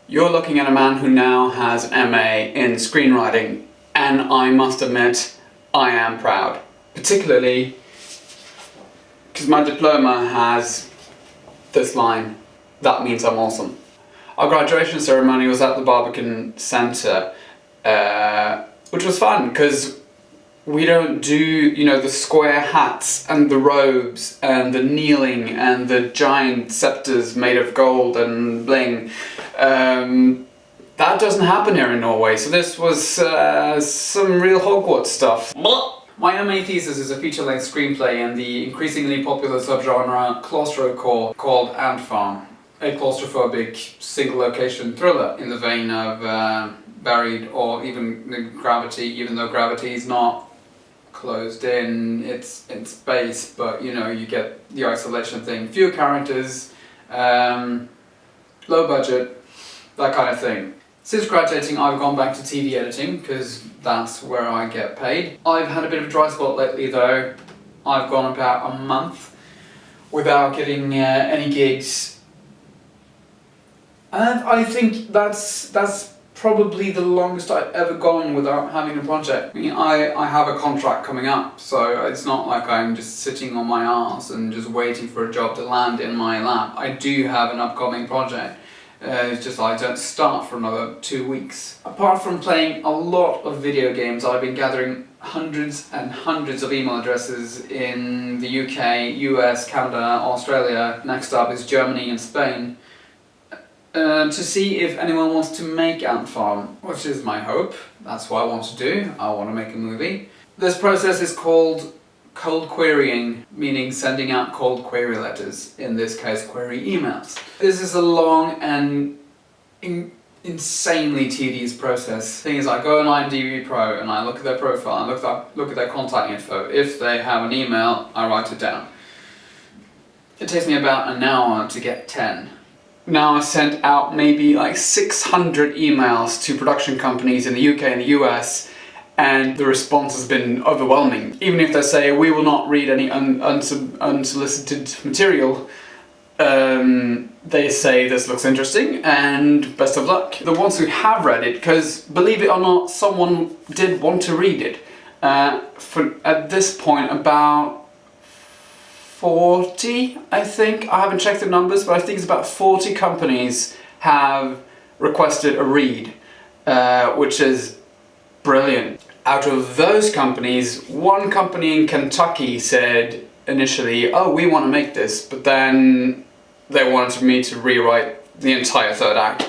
You're looking at a man who now has an MA in screenwriting, and I must admit, I am proud. Particularly because my diploma has this line, "That means I'm awesome." Our graduation ceremony was at the Barbican Centre, which was fun because we don't do, the square hats and the robes and the kneeling and the giant scepters made of gold and bling. That doesn't happen here in Norway, so this was some real Hogwarts stuff. My MA thesis is a feature-length screenplay in the increasingly popular subgenre claustrocore called Ant Farm, a claustrophobic single-location thriller in the vein of Buried or even Gravity, even though Gravity is not closed in its space, but you get the isolation thing. Few characters, low budget, that kind of thing. Since graduating, I've gone back to TV editing because that's where I get paid. I've had a bit of a dry spot lately though. I've gone about a month without getting any gigs. And I think that's probably the longest I've ever gone without having a project. I mean, I have a contract coming up, so it's not like I'm just sitting on my arse and just waiting for a job to land in my lap. I do have an upcoming project. It's just I don't start for another 2 weeks. Apart from playing a lot of video games, I've been gathering hundreds and hundreds of email addresses in the UK, US, Canada, Australia. Next up is Germany and Spain. To see if anyone wants to make Ant Farm, which is my hope. That's what I want to do. I want to make a movie. This process is called cold querying, meaning sending out cold query letters, in this case query emails. This is a long and insanely tedious process. The thing is, I go on IMDb Pro and I look at their profile, I look at their contact info. If they have an email, I write it down. It takes me about an hour to get 10. Now I sent out maybe like 600 emails to production companies in the UK and the US, and the response has been overwhelming. Even if they say, "We will not read any unsolicited material," they say, "This looks interesting and best of luck." The ones who have read it, because believe it or not, someone did want to read it. At this point, about 40, I think, I haven't checked the numbers, but I think it's about 40 companies have requested a read, which is brilliant. Out of those companies, one company in Kentucky said initially, "Oh, we want to make this," but then they wanted me to rewrite the entire third act,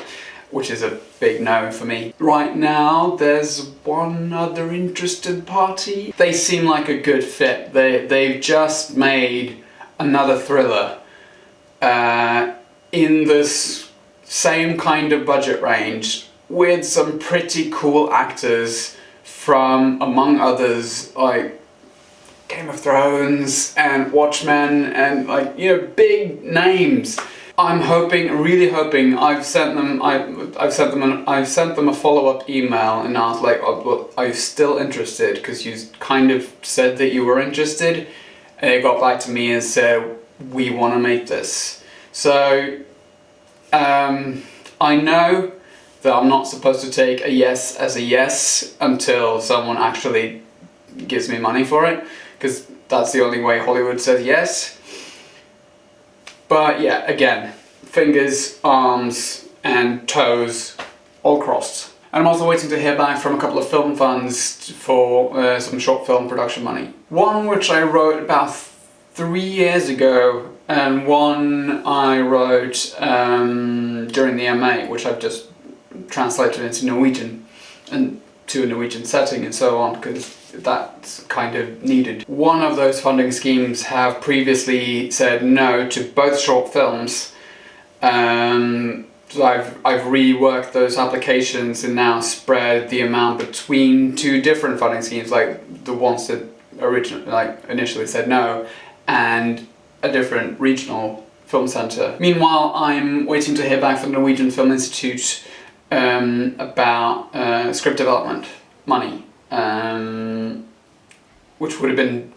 which is a big no for me. Right now, there's one other interested party. They seem like a good fit. They've just made another thriller in this same kind of budget range with some pretty cool actors from, among others, like Game of Thrones and Watchmen and big names. I'm really hoping. I've sent them a follow-up email and asked like, "Oh, well, are you still interested? Because you kind of said that you were interested." And they got back to me and said, "We want to make this." So I know that I'm not supposed to take a yes as a yes until someone actually gives me money for it, because that's the only way Hollywood says yes. But yeah, again, fingers, arms and toes all crossed. And I'm also waiting to hear back from a couple of film funds for some short film production money. One which I wrote about 3 years ago, and one I wrote during the MA, which I've just translated into Norwegian and to a Norwegian setting and so on, because that's kind of needed. One of those funding schemes have previously said no to both short films. So I've reworked those applications and now spread the amount between two different funding schemes, like the ones that initially said no, and a different regional film centre. Meanwhile, I'm waiting to hear back from the Norwegian Film Institute about script development money, which would have been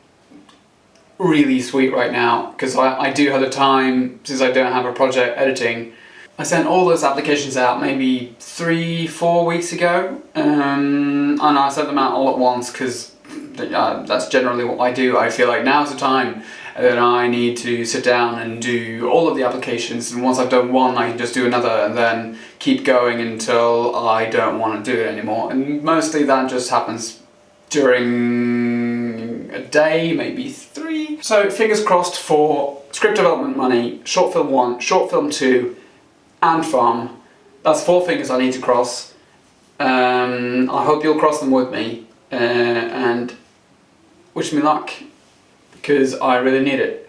really sweet right now, because I do have the time, since I don't have a project editing, I sent all those applications out maybe 3-4 weeks ago, and I sent them out all at once because that's generally what I do. I feel like now's the time that I need to sit down and do all of the applications, and once I've done one I can just do another and then keep going until I don't want to do it anymore. And mostly that just happens during a day, maybe 3. So fingers crossed for script development money, short film 1, short film 2 and farm. That's 4 fingers I need to cross. I hope you'll cross them with me, and wish me luck, because I really need it.